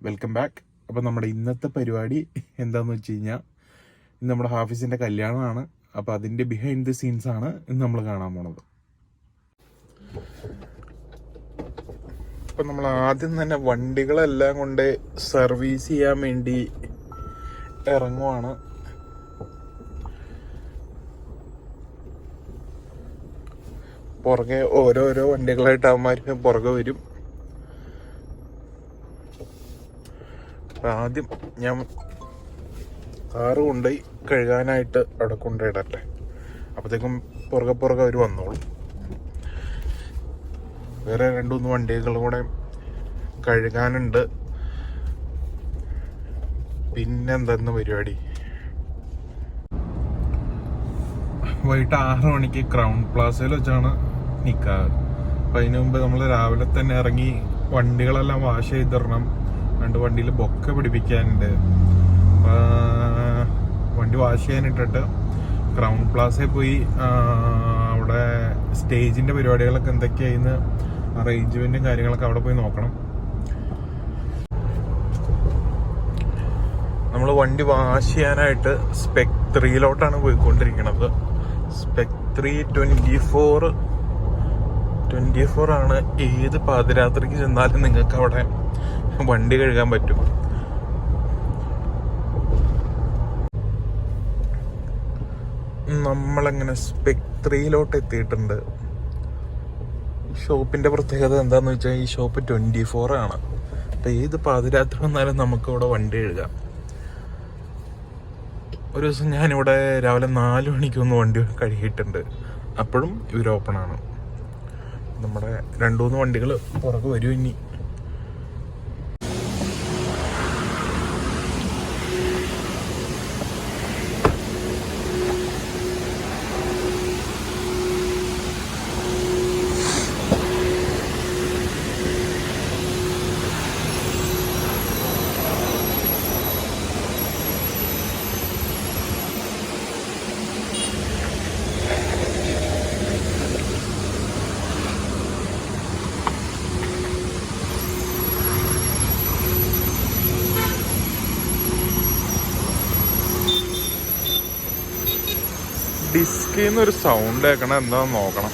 Welcome back. അപ്പോൾ നമ്മുടെ ഇന്നത്തെ പരിപാടി എന്താണെന്ന് വെച്ച് കഴിഞ്ഞാൽ ഇന്ന് നമ്മുടെ ഹാഫിസിൻ്റെ കല്യാണമാണ്. അപ്പോൾ അതിൻ്റെ ബിഹൈൻഡ് ദി സീൻസ് ആണ് ഇന്ന് നമ്മൾ കാണാൻ പോണത്. അപ്പം നമ്മൾ ആദ്യം തന്നെ വണ്ടികളെല്ലാം കൊണ്ട് സർവീസ് ചെയ്യാൻ വേണ്ടി ഇറങ്ങുവാണ്. പുറകെ ഓരോരോ വണ്ടികളായിട്ട് അവന്മാർ പുറകെ വരും. ആദ്യം ഞാൻ കാറ് കൊണ്ടുപോയി കഴുകാനായിട്ട് അവിടെ കൊണ്ടുപോയിടട്ടെ. അപ്പോഴത്തേക്കും പുറകെ അവർ വന്നോളും. വേറെ 2-3 വണ്ടികളും കൂടെ കഴുകാനുണ്ട്. പിന്നെന്തായിരുന്നു പരിപാടി? വൈകിട്ട് 6 മണിക്ക് ക്രൗൺ പ്ലാസയിൽ വെച്ചാണ് നിക്കാഹ്. അപ്പം അതിന് മുമ്പ് നമ്മൾ രാവിലെ തന്നെ ഇറങ്ങി വണ്ടികളെല്ലാം വാഷ് ചെയ്തിടണം. 2 വണ്ടിയിൽ ബൊക്കെ പിടിപ്പിക്കാനുണ്ട്. വണ്ടി വാഷ് ചെയ്യാനിട്ടിട്ട് ക്രൗൺ പ്ലാസയിൽ പോയി അവിടെ സ്റ്റേജിൻ്റെ പരിപാടികളൊക്കെ എന്തൊക്കെയായിന്ന് അറേഞ്ച്മെൻറ്റും കാര്യങ്ങളൊക്കെ അവിടെ പോയി നോക്കണം. നമ്മൾ വണ്ടി വാഷ് ചെയ്യാനായിട്ട് സ്പെക് 3 പോയിക്കൊണ്ടിരിക്കുന്നത്. സ്പെക് 3 24 ആണ്. ഏത് പാതിരാത്രിക്ക് ചെന്നാലും നിങ്ങൾക്ക് അവിടെ വണ്ടി കഴുകാൻ പറ്റും. നമ്മളങ്ങനെ സ്പെക് 3 എത്തിയിട്ടുണ്ട്. ഷോപ്പിന്റെ പ്രത്യേകത എന്താന്ന് വെച്ചാൽ ഈ ഷോപ്പ് 24 ആണ്. അപ്പൊ ഏത് പാതിരാത്രി വന്നാലും നമുക്ക് ഇവിടെ വണ്ടി കഴുകാം. ഒരു ദിവസം ഞാനിവിടെ രാവിലെ 4 മണിക്കൊന്ന് വണ്ടി കഴുകിയിട്ടുണ്ട്. അപ്പോഴും ഇവർ ഓപ്പൺ ആണ്. നമ്മുടെ 2-3 വണ്ടികൾ പുറകെ വരും. ഇനി ഡിസ്കിൽ നിന്നൊരു സൗണ്ട് കേൾക്കണം. എന്താണെന്ന് നോക്കണം.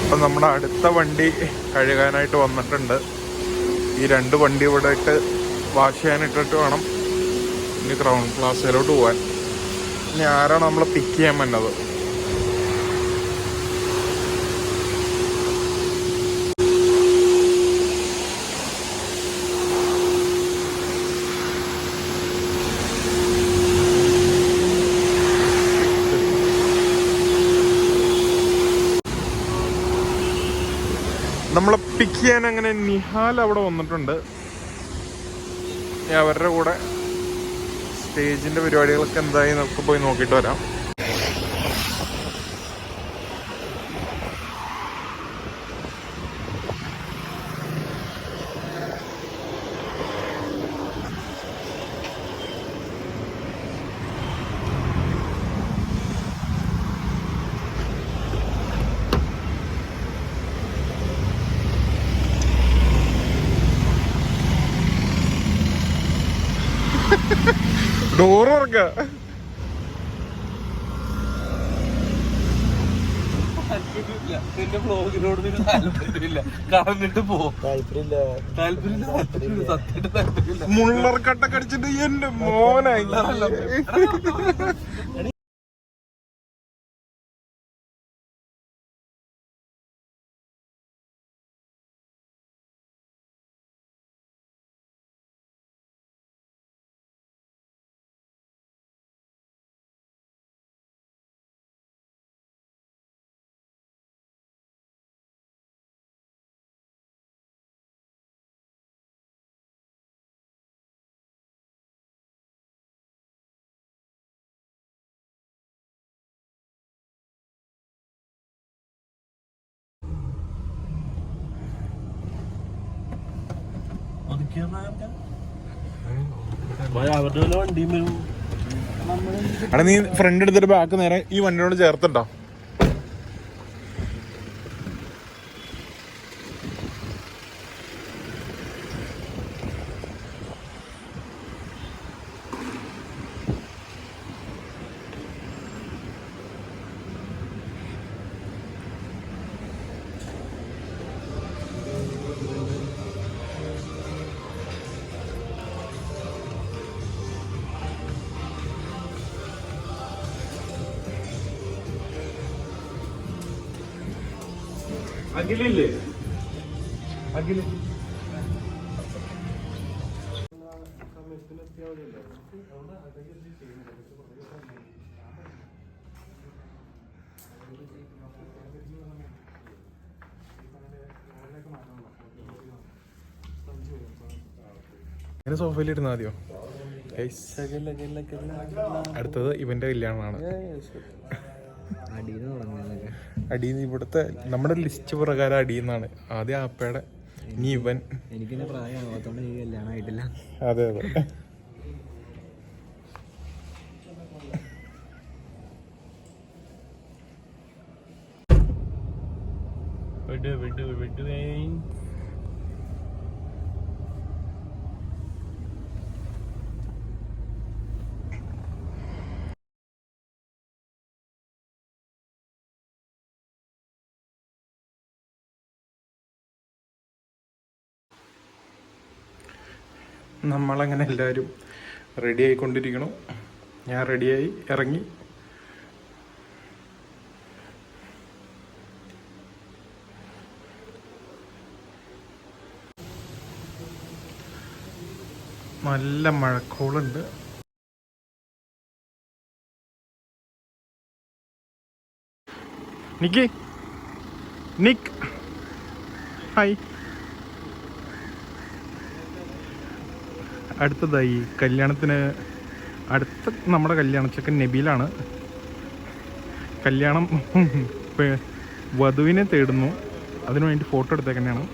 അപ്പം നമ്മുടെ അടുത്ത വണ്ടി കഴുകാനായിട്ട് വന്നിട്ടുണ്ട്. ഈ 2 വണ്ടി ഇവിടെ ഇട്ട് വാഷ് ചെയ്യാനിട്ടിട്ട് വേണം ഇനി ക്രൗൺ പ്ലാസയിലോട്ട് പോകാൻ. ഇനി ആരാണ് നമ്മളെ പിക്ക് ചെയ്യാൻ വന്നത്? നമ്മളെ പിക്ക് ചെയ്യാൻ അങ്ങനെ നിഹാൽ അവിടെ വന്നിട്ടുണ്ട്. അവരുടെ കൂടെ സ്റ്റേജിന്റെ പരിപാടികളൊക്കെ എന്തായി നമുക്ക് പോയി നോക്കിയിട്ട് വരാം. ഡോറ് തുറക്ക. മുള്ളർക്കട്ടൊക്കെ അടിച്ചിട്ട് എന്റെ മോനായി. നീ ഫ്രണ്ട് എടുത്തിട്ട് ബാക്ക് നേരെ ഈ വണ്ടിയോട് ചേർത്തിട്ടോ. അഖിലില്ലേ? അഖില് സോഫയിലിരുന്ന മതിയോ? അടുത്തത് ഇവന്റെ കല്യാണമാണ്. അടിയിൽ ഇവിടുത്തെ നമ്മുടെ ലിസ്റ്റ് പ്രകാരം അടിയെന്നാണ്. ആദ്യം ആപ്പയുടെ, ഇനി ഇവൻ. എനിക്കിന്റെ പ്രായമാകത്തോണ്ട് ഈ കല്യാണം ആയിട്ടില്ല. അതെ അതെ. നമ്മളങ്ങനെ എല്ലാവരും റെഡി ആയിക്കൊണ്ടിരിക്കണം. ഞാൻ റെഡിയായി ഇറങ്ങി. നല്ല മഴക്കോളുണ്ട്. നിക്ക് ഹായ്. അടുത്തതായി കല്യാണത്തിന് അടുത്ത നമ്മുടെ കല്യാണച്ചക്കൻ നബീലാണ്. കല്യാണം വധുവിനെ തേടുന്നു. അതിനുവേണ്ടി ഫോട്ടോ എടുത്തേക്കന്നെയാണ്.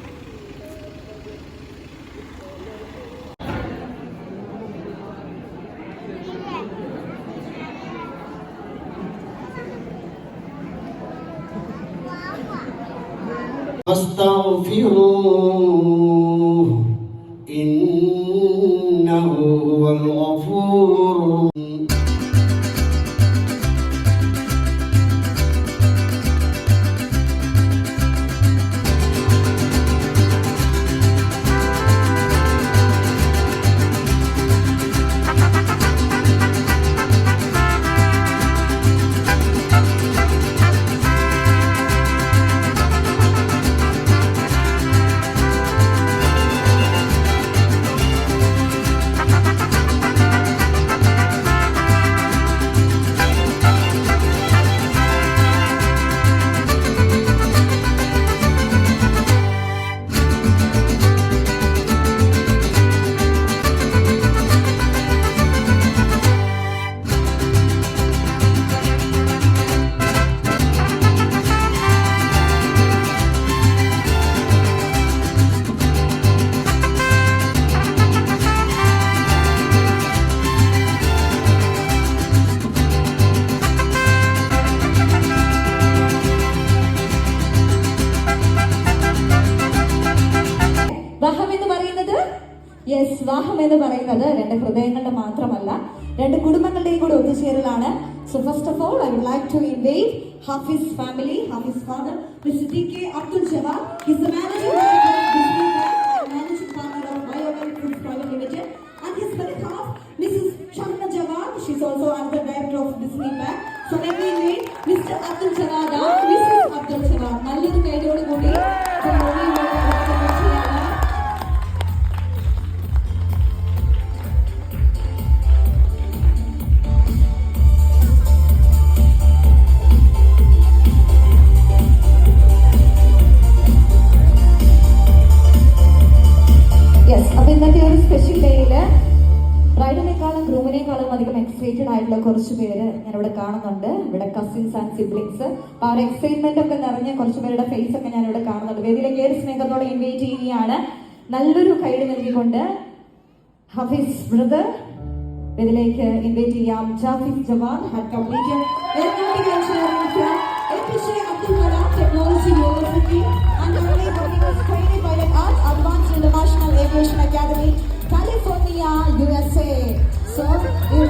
വിവാഹം എന്ന് പറയുന്നത് രണ്ട് ഹൃദയങ്ങളുടെ മാത്രമല്ല, രണ്ട് കുടുംബങ്ങളുടെയും കൂടെ ഒത്തുചേരലാണ്. So first of all, I would like to invite Hafiz family, Hafiz father, Mr. D.K. Abdul Jawad. He is the managing director of Disney Bank and managing partner of BioWell Foods Private Limited. And his better half, Mrs. Sharma Jawad. She is also another director of Disney Bank. So let me invite Mr. Abdul Jawad and Mrs. Abdul Jawad. നല്ലൊരു കൈയോട് കൂടി excited ആയിട്ടുള്ള കുറച്ച് പേര് ഞാനിവിടെ കാണുന്നുണ്ട്. ഇവിടെ cousins and siblings. ആ ഒരു എക്സൈറ്റ്മെന്റ് ഒക്കെ നിറഞ്ഞ കുറച്ച് പേരുടെ ഫേസ് ഒക്കെ ഞാനിവിടെ കാണുന്നുണ്ട്. വേദിയിലേക്ക് ഏറെ സ്നേഹത്തോടെ ഇൻവൈറ്റ് ചെയ്യുകയാണ്. നല്ലൊരു കൈഡ് നൽകിക്കൊണ്ട് ഹഫീസ് ബ്രദർ വേദിയിലേക്ക് ഇൻവൈറ്റ് ചെയ്യാം. ജാഫിസ് Javad had completed aeronautical engineering from APJ Abdul Kalam Technology University and currently working as trainee pilot at Advanced International Aviation Academy, California, USA. So, you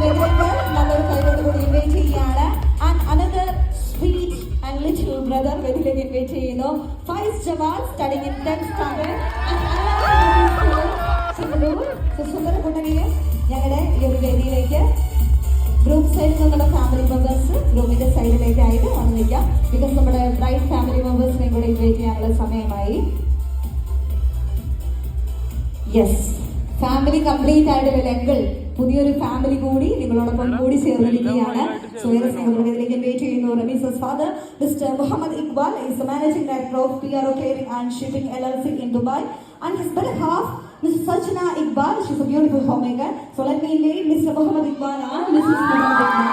നല്ലൊരു കൈയോട് കൂടി ഇൻവൈറ്റ് ചെയ്യുകയാണ്. And another sweet and little brother വേദിയിലേക്ക് invite ചെയ്യുന്നു. Faiz Jawad studying in 10th standard and സുന്ദര കുട്ടനെയും ഞങ്ങളുടെ ഈ ഒരു വേദിയിലേക്ക് group സൈഡിൽ നിന്നുള്ള ഫാമിലി മെമ്പേഴ്സ് ഗ്രൂപ്പിന്റെ സൈഡിലേക്കായിട്ട് വന്ന് നിൽക്കാം. ബിക്കോസ് നമ്മുടെ ബ്രൈഡ് ഫാമിലി മെമ്പേഴ്സിനെയും കൂടെ ഇൻവൈറ്റ് ചെയ്യാനുള്ള സമയമായി. യെസ്, ഫാമിലി കംപ്ലീറ്റ് ആയിട്ടുള്ള എങ്കിൽ പുതിയൊരു ഫാമിലി കൂടി നിങ്ങളോടൊപ്പം കൂടി ചേർന്നിരിക്കുകയാണ്. ഇതിലേക്ക് ഇൻവൈറ്റ് ചെയ്യുന്നു. റമീസസ് father mister Muhammad Iqbal is the managing director of PRO Clearing and Shipping LLC in Dubai, and his better half Mrs. Sachana Iqbal. She's a beautiful homemaker. So let me invite Mr. Muhammad Iqbal and Mrs. Muhammad Iqbal.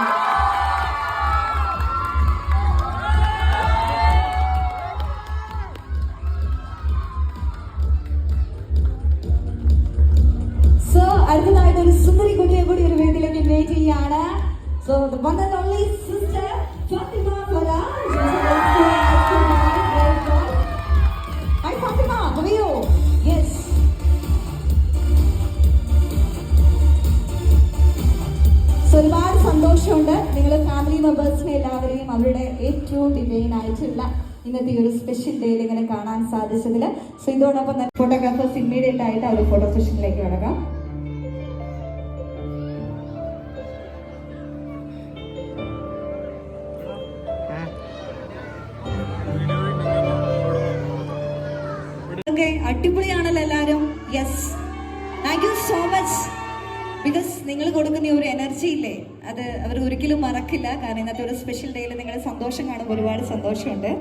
So അടുത്തതായിട്ട് ഒരു സുന്ദരി കുട്ടിയെ കൂടി ഒരു വേദിയിലേക്ക് invite ചെയ്യാണ്. So the one and only sister Fatima Faraj. Hi Fatima, how are you? Yes. So ഒരുപാട് സന്തോഷമുണ്ട്. നിങ്ങൾ ഫാമിലി മെമ്പേഴ്സിനെ എല്ലാവരെയും അവരുടെ ഏറ്റവും ഡിവൈൻ ആയിട്ടുള്ള ഇന്നത്തെ ഒരു സ്പെഷ്യൽ ഡേയിൽ ഇങ്ങനെ കാണാൻ സാധിച്ചതിൽ. സോ ഇതോടൊപ്പം തന്നെ ഫോട്ടോഗ്രാഫേഴ്സ് ഇമ്മീഡിയറ്റ് ആയിട്ട് ആ ഒരു ഫോട്ടോ സെഷനിലേക്ക് കിടക്കാം. അടിപൊളിയാണല്ലോ എല്ലാവരും. Yes, thank you so much. Because നിങ്ങൾ കൊടുക്കുന്ന ഒരു എനർജി ഇല്ലേ, അത് അവർ ഒരിക്കലും മറക്കില്ല. കാരണം ഇന്നത്തെ ഒരു സ്പെഷ്യൽ ഡേയിൽ നിങ്ങളുടെ സന്തോഷം കാണുമ്പോൾ ഒരുപാട് സന്തോഷമുണ്ട്.